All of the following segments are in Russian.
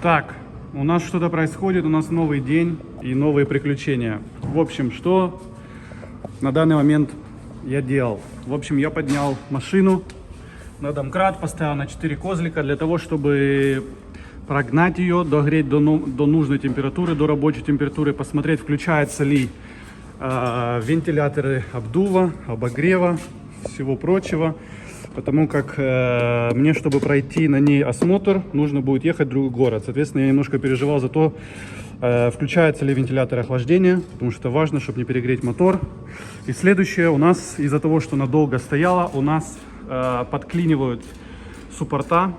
Так, у нас что-то происходит, у нас новый день и новые приключения. В общем, что на данный момент я делал? В общем, я поднял машину на домкрат, поставил на 4 козлика для того, чтобы прогнать ее, догреть до нужной температуры, до рабочей температуры, посмотреть, включаются ли вентиляторы обдува, обогрева, всего прочего. Потому как мне, чтобы пройти на ней осмотр, нужно будет ехать в другой город. Соответственно, я немножко переживал за то, включается ли вентилятор охлаждения, потому что важно, чтобы не перегреть мотор. И следующее, у нас из-за того, что надолго стояла, у нас подклинивают суппорта.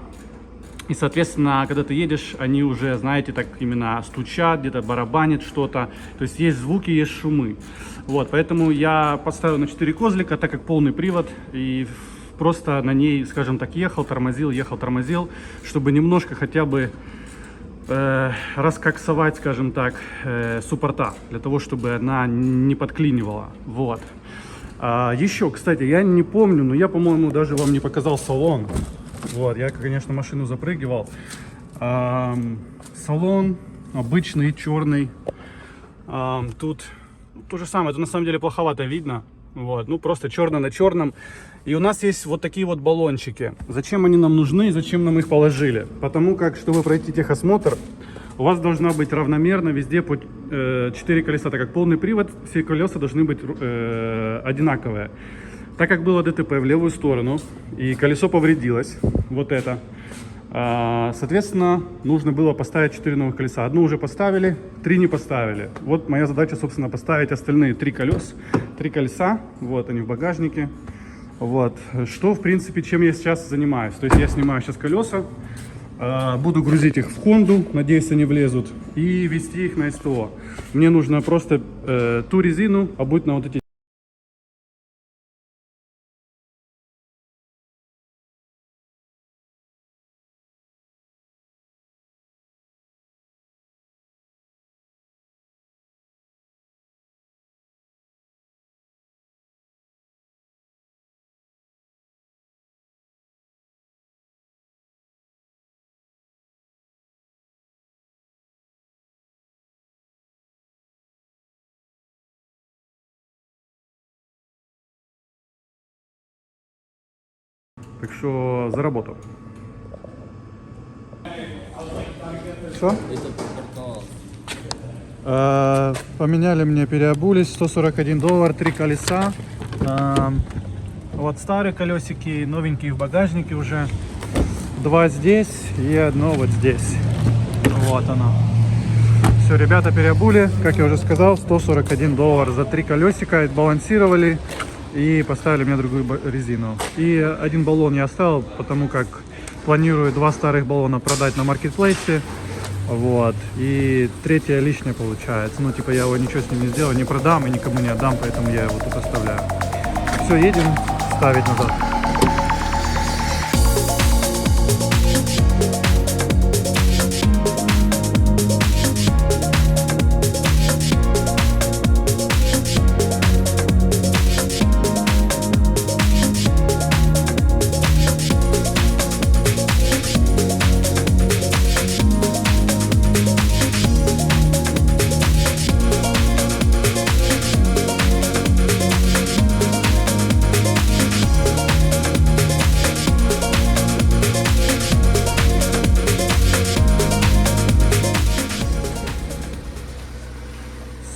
И, соответственно, когда ты едешь, они уже, знаете, так именно стучат, где-то барабанит что-то. То есть есть звуки, есть шумы. Вот, поэтому я поставил на 4 козлика, так как полный привод. И просто на ней, скажем так, ехал, тормозил, чтобы немножко хотя бы раскоксовать, скажем так, суппорта, для того, чтобы она не подклинивала. Вот. Еще, кстати, я не помню, но я, по-моему, даже вам не показал салон. Вот, я, конечно, машину запрыгивал. Салон обычный, черный. Тут то же самое, это на самом деле плоховато видно. Вот, ну просто черно на черном. И у нас есть вот такие вот баллончики. Зачем они нам нужны и зачем нам их положили? Потому как, чтобы пройти техосмотр, у вас должна быть равномерно везде по 4 колеса. Так как полный привод, все колеса должны быть одинаковые. Так как было ДТП в левую сторону и колесо повредилось, вот это, соответственно, нужно было поставить 4 новых колеса. Одно уже поставили, 3 не поставили. Вот моя задача, собственно, поставить остальные 3 колеса. Вот они в багажнике. Вот. Что, в принципе, чем я сейчас занимаюсь. То есть я снимаю сейчас колеса, буду грузить их в Хонду, надеюсь, они влезут, и везти их на СТО. Мне нужно просто ту резину обуть на вот эти. Так что за работу. Что? Поменяли мне, переобулись, $141, 3 колеса. Вот старые колесики, новенькие в багажнике уже. 2 здесь и одно вот здесь. Вот оно. Все, ребята переобули, как я уже сказал, $141 за 3 колесика, балансировали и поставили мне другую резину. И один баллон я оставил, потому как планирую 2 старых баллона продать на маркетплейсе. Вот. И третье лишнее получается. Ну, типа, я его ничего с ним не сделаю, не продам и никому не отдам, поэтому я его тут оставляю. Все, едем ставить назад.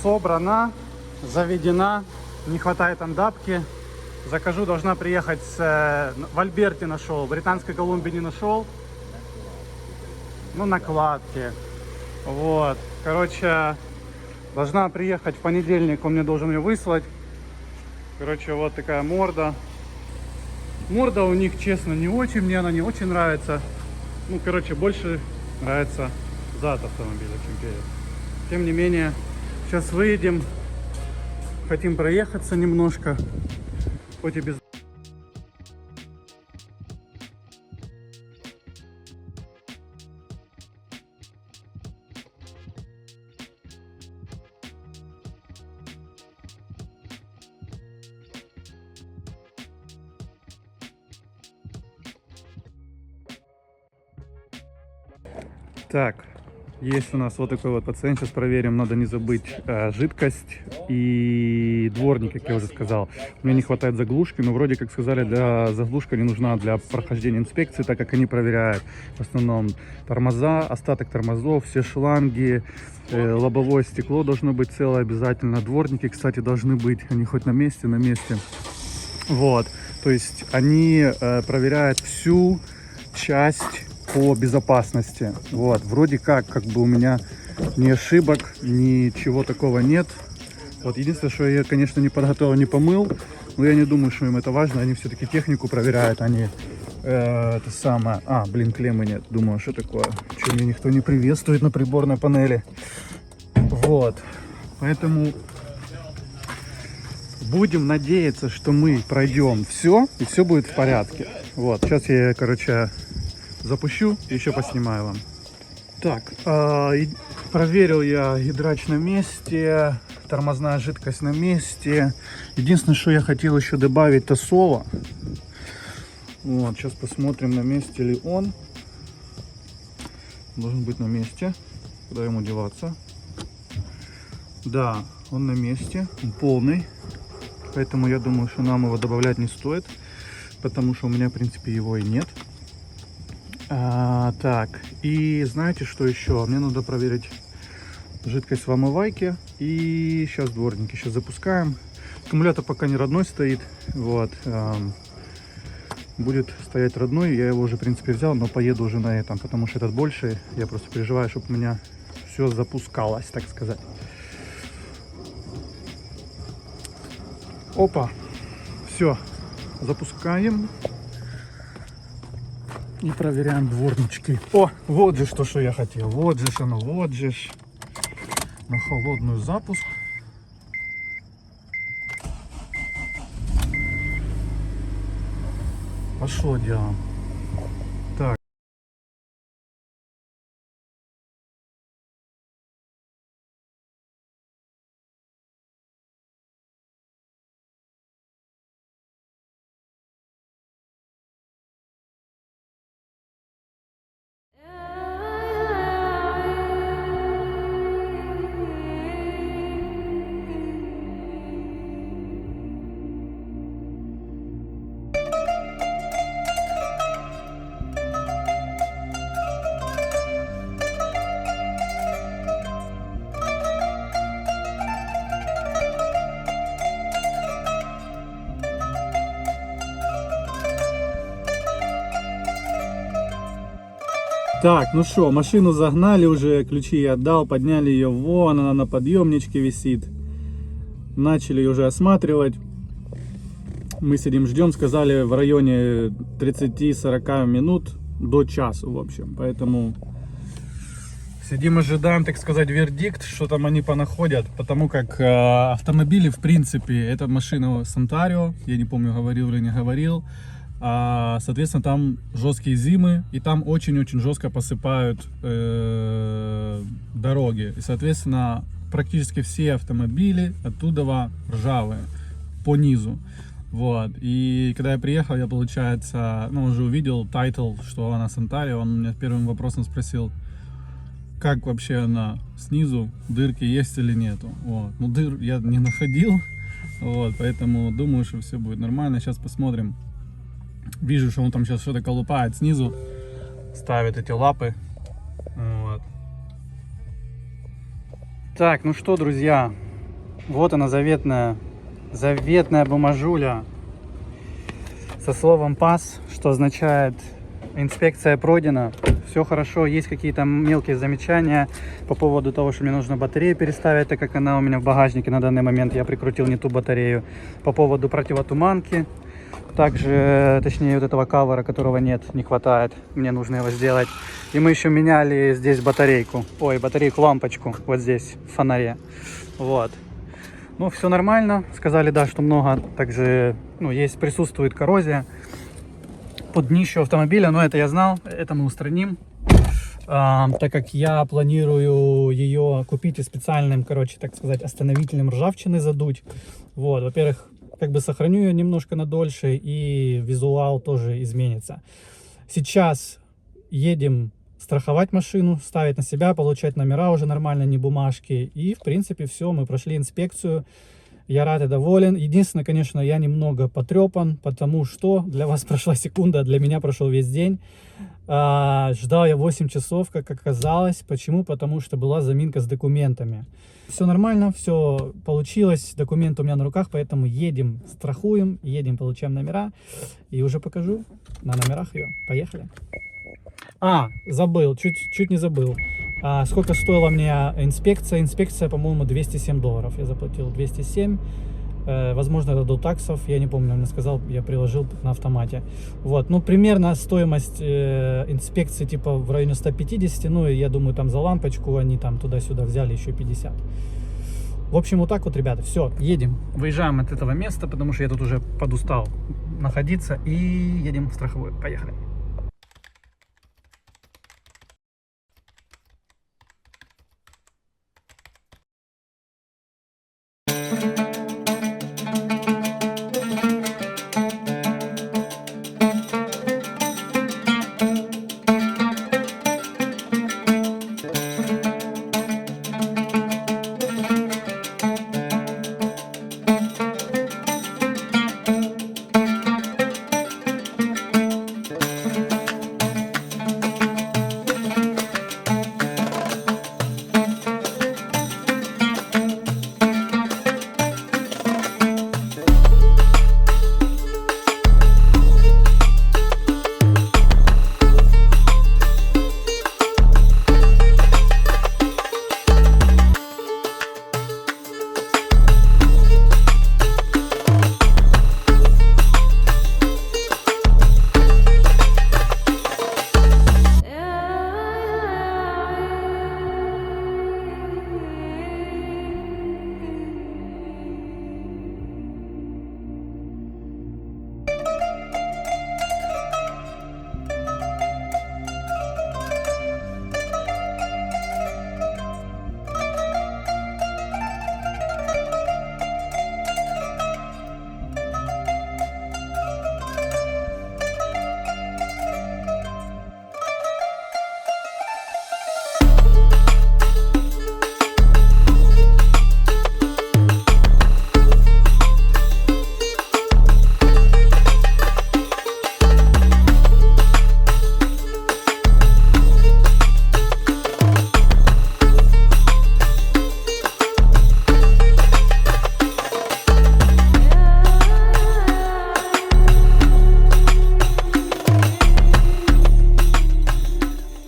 Собрана, заведена, не хватает андапки. Закажу, должна приехать в Альберте нашел, в Британской Колумбии не нашел. Ну, накладки. Вот, короче, должна приехать в понедельник, он мне должен ее выслать. Короче, вот такая морда. Морда у них, честно, не очень, мне она не очень нравится. Ну, короче, больше нравится зад автомобиля, чем перед. Тем не менее, сейчас выедем, хотим проехаться немножко, хоть и без... Так, Есть у нас вот такой вот пациент, сейчас проверим, надо не забыть жидкость и дворник, как я уже сказал. Мне не хватает заглушки, но вроде как сказали, заглушка не нужна для прохождения инспекции, так как они проверяют в основном тормоза, остаток тормозов, все шланги, лобовое стекло должно быть целое обязательно, дворники, кстати, должны быть, они хоть на месте, вот, то есть они проверяют всю часть по безопасности. Вот, вроде как бы у меня ни ошибок, ничего такого нет. Вот, единственное, что я, конечно, не подготовил, не помыл, но я не думаю, что им это важно. Они все-таки технику проверяют, они это самое... клеммы нет. Думаю, что такое? Что, меня никто не приветствует на приборной панели. Вот, поэтому будем надеяться, что мы пройдем все, и все будет в порядке. Вот, сейчас я, короче, запущу, еще поснимаю вам. Так, проверил я гидрач на месте, тормозная жидкость на месте. Единственное, что я хотел еще добавить, это соло. Вот, сейчас посмотрим, на месте ли он. Должен быть на месте. Куда ему деваться? Да, он на месте, он полный. Поэтому я думаю, что нам его добавлять не стоит, потому что у меня, в принципе, его и нет. Так, и знаете, что еще? Мне надо проверить жидкость в омывайке. И сейчас дворники сейчас запускаем. Аккумулятор пока не родной стоит. Вот. Будет стоять родной. Я его уже, в принципе, взял, но поеду уже на этом, потому что этот больше. Я просто переживаю, чтобы у меня все запускалось, так сказать. Опа. Все. Запускаем. И проверяем дворнички. О, вот же что я хотел. Вот же оно, вот же. На холодную запуск. Пошло дело. Так. Так, ну что, машину загнали уже, ключи я отдал, подняли ее, вон она на подъемничке висит. Начали ее уже осматривать. Мы сидим, ждем, сказали в районе 30-40 минут до часу, в общем. Поэтому сидим, ожидаем, так сказать, вердикт, что там они понаходят. Потому как автомобили, в принципе, это машина Санторио, я не помню, говорил или не говорил. Соответственно, там жесткие зимы, и там очень-очень жестко посыпают дороги. И, соответственно, практически все автомобили оттуда ржавые по низу. Вот. И когда я приехал, я, получается, уже увидел тайтл, что она Санторио. Он меня первым вопросом спросил, как вообще она снизу, дырки есть или нету. Вот. Ну, дыр я не находил, вот, поэтому думаю, что все будет нормально. Сейчас посмотрим. Вижу, что он там сейчас что-то колупает снизу, ставит эти лапы. Вот. Так, ну что, друзья, вот она, заветная бумажуля со словом ПАС, что означает инспекция пройдена, все хорошо. Есть какие-то мелкие замечания по поводу того, что мне нужно батарею переставить, так как она у меня в багажнике на данный момент, я прикрутил не ту батарею. По поводу противотуманки, также, точнее, вот этого кавера, которого нет, не хватает, мне нужно его сделать. И мы еще меняли здесь лампочку, вот здесь, в фонаре. Вот. Ну, все нормально. Сказали, да, что много, также, присутствует коррозия под днищу автомобиля, но это я знал, это мы устраним. Так как я планирую ее купить и специальным, так сказать, остановителем ржавчины задуть. Вот, во-первых, сохраню ее немножко на дольше, и визуал тоже изменится. Сейчас едем страховать машину, ставить на себя, получать номера уже нормально, не бумажки. И, в принципе, все, мы прошли инспекцию. Я рад и доволен. Единственное, конечно, я немного потрепан, потому что для вас прошла секунда, а для меня прошел весь день. Ждал я 8 часов, как оказалось. Почему? Потому что была заминка с документами. Все нормально, все получилось. Документы у меня на руках, поэтому едем, страхуем, едем, получаем номера. И уже покажу на номерах ее. Поехали. Забыл, чуть не забыл. Сколько стоила мне инспекция? Инспекция, по-моему, $207. Я заплатил 207. Возможно, это до таксов, я не помню, он мне сказал, я приложил на автомате. Вот, ну, примерно стоимость инспекции типа в районе 150, ну, и я думаю, там за лампочку они там туда-сюда взяли еще 50. В общем, вот так вот, ребята, все, едем. Выезжаем от этого места, потому что я тут уже подустал находиться, и едем в страховую. Поехали.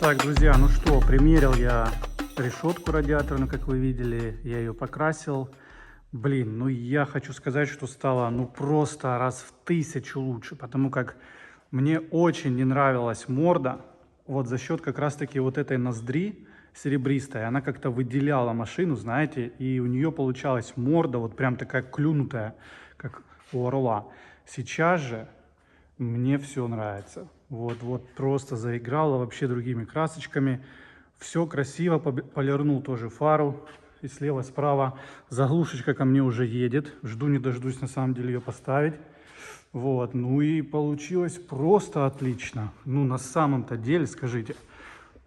Так, друзья, ну что, примерил я решетку радиаторную, как вы видели, я ее покрасил. Блин, ну я хочу сказать, что стало ну просто раз в 1000 лучше, потому как мне очень не нравилась морда, вот за счет как раз-таки вот этой ноздри серебристой, она как-то выделяла машину, знаете, и у нее получалась морда вот прям такая клюнутая, как у орла. Сейчас же мне все нравится. Вот просто заиграла вообще другими красочками. Все красиво, полирнул тоже фару. И слева, справа заглушечка ко мне уже едет. Жду не дождусь на самом деле ее поставить. Вот, ну и получилось просто отлично. Ну на самом-то деле, скажите,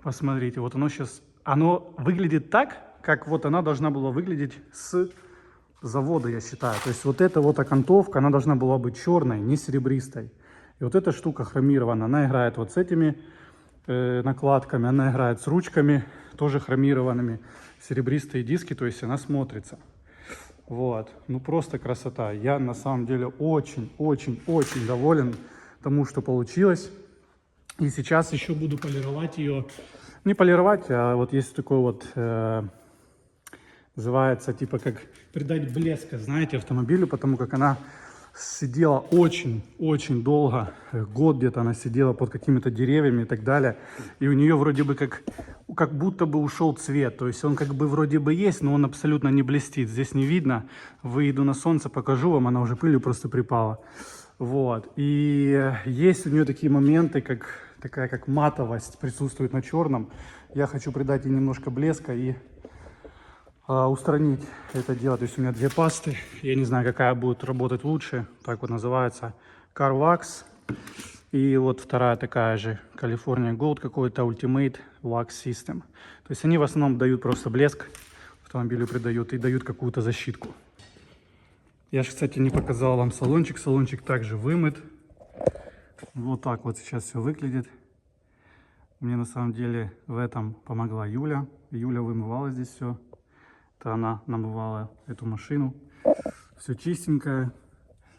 посмотрите, вот оно сейчас, оно выглядит так, как вот она должна была выглядеть с завода, я считаю. То есть вот эта вот окантовка, она должна была быть черной, не серебристой. И вот эта штука хромированная, она играет вот с этими накладками, она играет с ручками, тоже хромированными, серебристые диски, то есть она смотрится. Вот, ну просто красота. Я на самом деле очень доволен тому, что получилось. И сейчас еще буду полировать ее. Не полировать, а вот есть такой вот, называется, типа как придать блеска, знаете, автомобилю, потому как она сидела очень долго, год где-то она сидела под какими-то деревьями и так далее. И у нее вроде бы как будто бы ушел цвет. То есть он как бы вроде бы есть, но он абсолютно не блестит. Здесь не видно. Выйду на солнце, покажу вам, она уже пылью просто припала. Вот. И есть у нее такие моменты, как матовость присутствует на черном. Я хочу придать ей немножко блеска и устранить это дело. То есть у меня две пасты. Я не знаю, какая будет работать лучше. Так вот называется Carwax. И вот вторая такая же California Gold какой-то Ultimate Wax System. То есть они в основном дают просто блеск автомобилю, придают и дают какую-то защитку. Я же, кстати, не показал вам салончик. Салончик также вымыт. Вот так вот сейчас все выглядит. Мне на самом деле в этом помогла Юля. Юля вымывала здесь все. Это она намывала эту машину. Все чистенькое.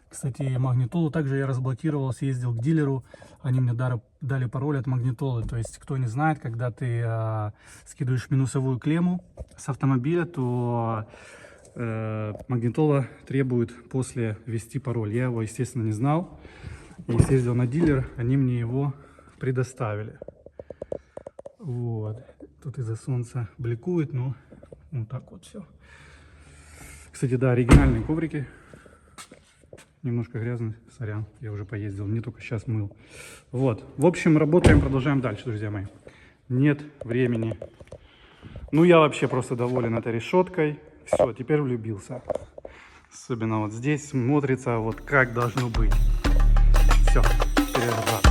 Кстати, магнитолу также я разблокировал, съездил к дилеру. Они мне дали пароль от магнитолы. То есть, кто не знает, когда ты скидываешь минусовую клемму с автомобиля, то магнитола требует после ввести пароль. Я его, естественно, не знал. И съездил на дилер, они мне его предоставили. Вот. Тут из-за солнца бликует, но вот так вот все. Кстати, да, оригинальные коврики. Немножко грязный, сорян, я уже поездил, не только сейчас мыл. Вот, в общем, работаем, продолжаем дальше, друзья мои. Нет времени. Ну, я вообще просто доволен этой решеткой. Все, теперь влюбился. Особенно вот здесь смотрится, вот как должно быть. Все, теперь рад.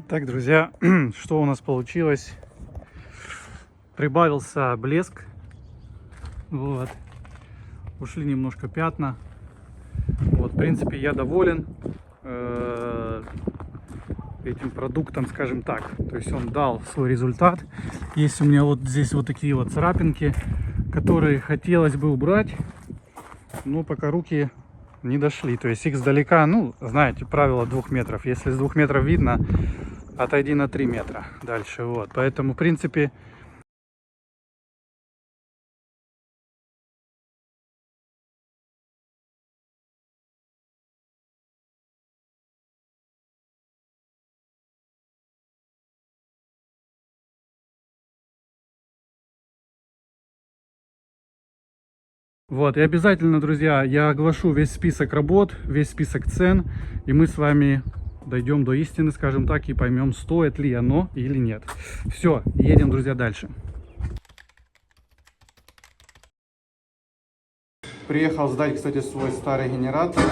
Так, друзья, что у нас получилось? Прибавился блеск. Вот. Ушли немножко пятна. Вот, в принципе, я доволен этим продуктом, скажем так. То есть он дал свой результат. Есть у меня вот здесь вот такие вот царапинки, которые хотелось бы убрать, но пока руки не дошли. То есть их сдалека, ну, знаете, правило 2 метров. Если с 2 метров видно, отойди на 3 метра дальше. Вот. Поэтому, в принципе, вот, и обязательно, друзья, я оглашу весь список работ, весь список цен, и мы с вами дойдем до истины, скажем так, и поймем, стоит ли оно или нет. Все, едем, друзья, дальше. Приехал сдать, кстати, свой старый генератор,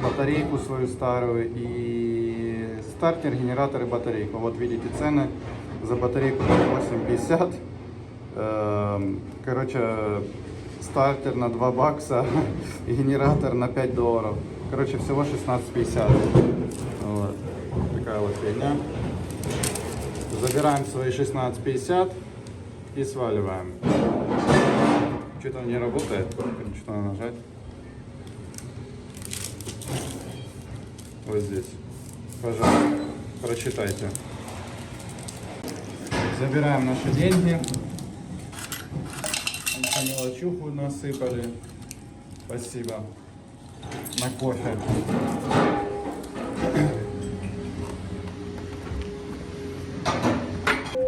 батарейку свою старую и стартер, генератор и батарейку. Вот видите цены за батарейку 8,50. Короче, стартер на 2 бакса и генератор на 5 долларов. Короче, всего 16,50. Вот. Такая вот фигня. Забираем свои 16,50 и сваливаем. Что-то не работает. Что надо нажать? Вот здесь. Пожалуйста, прочитайте. Забираем наши деньги. Мелочуху насыпали. Спасибо. На кофе.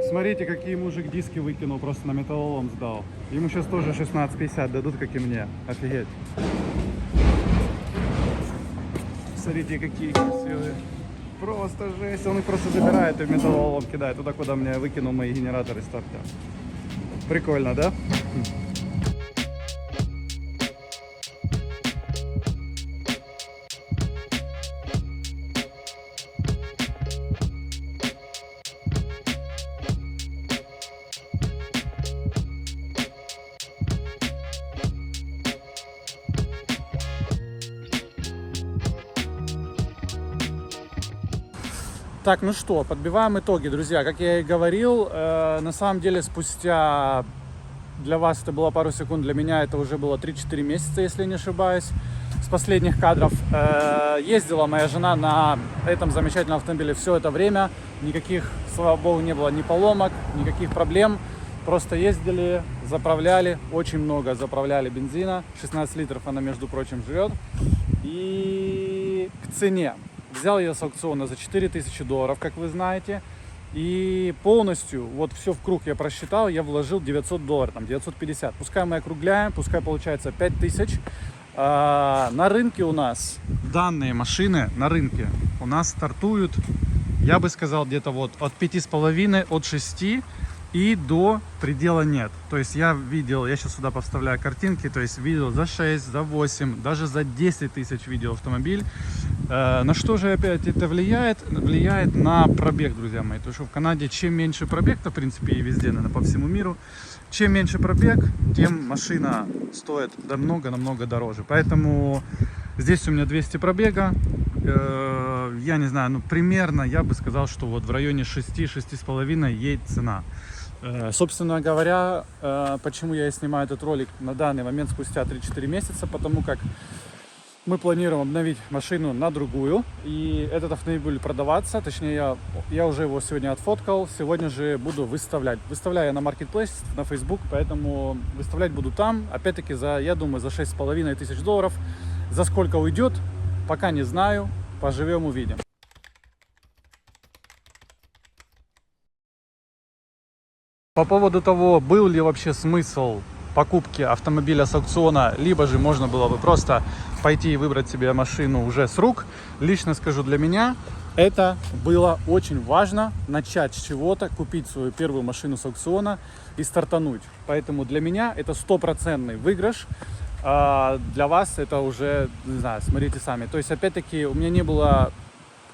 Смотрите, какие мужик диски выкинул, просто на металлолом сдал. Ему сейчас тоже 16,50 дадут, как и мне. Офигеть. Смотрите, какие красивые. Просто жесть. Он их просто забирает и в металлолом кидает туда, куда мне выкинул мои генераторы стартера. Прикольно, да? Так, ну что, подбиваем итоги, друзья. Как я и говорил, на самом деле спустя, для вас это было пару секунд, для меня это уже было 3-4 месяца, если не ошибаюсь, с последних кадров. Ездила моя жена на этом замечательном автомобиле все это время. Никаких, слава богу, не было ни поломок, никаких проблем. Просто ездили, заправляли, очень много заправляли бензина. 16 литров она, между прочим, жрет. И к цене. Взял я с аукциона за $4000, как вы знаете. И полностью, вот все в круг я просчитал, я вложил $900, там 950. Пускай мы округляем, пускай получается 5000. На рынке у нас данные машины на рынке у нас стартуют, я бы сказал, где-то вот от 5,5, от 6 и до предела нет. То есть я видел, я сейчас сюда поставляю картинки, то есть видел за 6, за 8, даже за 10 тысяч видел автомобиль. На что же опять это влияет? Влияет на пробег, друзья мои. Потому что в Канаде чем меньше пробег-то, в принципе, и везде, наверное, по всему миру, чем меньше пробег, тем машина стоит намного дороже. Поэтому здесь у меня 200 пробега. Я не знаю, ну примерно я бы сказал, что вот в районе 6-6,5 ей цена. Собственно говоря, почему я и снимаю этот ролик на данный момент спустя 3-4 месяца, потому как мы планируем обновить машину на другую, и этот автомобиль будет продаваться, точнее я уже его сегодня отфоткал, сегодня же буду выставлять. Выставляю на Marketplace, на Facebook, поэтому выставлять буду там, опять-таки за, я думаю, за $6500. За сколько уйдет, пока не знаю, поживем увидим. По поводу того, был ли вообще смысл покупки автомобиля с аукциона, либо же можно было бы просто пойти и выбрать себе машину уже с рук. Лично скажу, для меня это было очень важно, начать с чего-то, купить свою первую машину с аукциона и стартануть. Поэтому для меня это стопроцентный выигрыш. А для вас это уже, не знаю, смотрите сами. То есть, опять-таки, у меня не было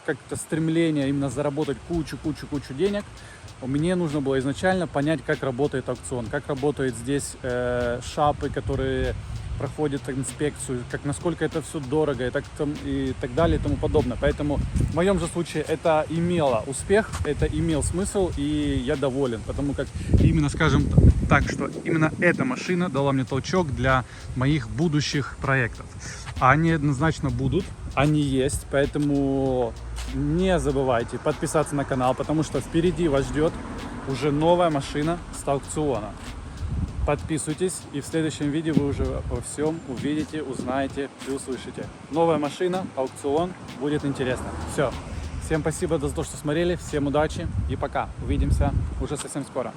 как-то стремления именно заработать кучу денег. Мне нужно было изначально понять, как работает аукцион, как работают здесь шапы, которые проходят инспекцию, как, насколько это все дорого и так далее и тому подобное. Поэтому в моем же случае это имело успех, это имел смысл, и я доволен, потому как именно, скажем так, что именно эта машина дала мне толчок для моих будущих проектов. Они однозначно будут, они есть, поэтому не забывайте подписаться на канал, потому что впереди вас ждет уже новая машина с аукциона. Подписывайтесь, и в следующем видео вы уже во всем увидите, узнаете и услышите. Новая машина, аукцион, будет интересно. Все. Всем спасибо за то, что смотрели, всем удачи и пока. Увидимся уже совсем скоро.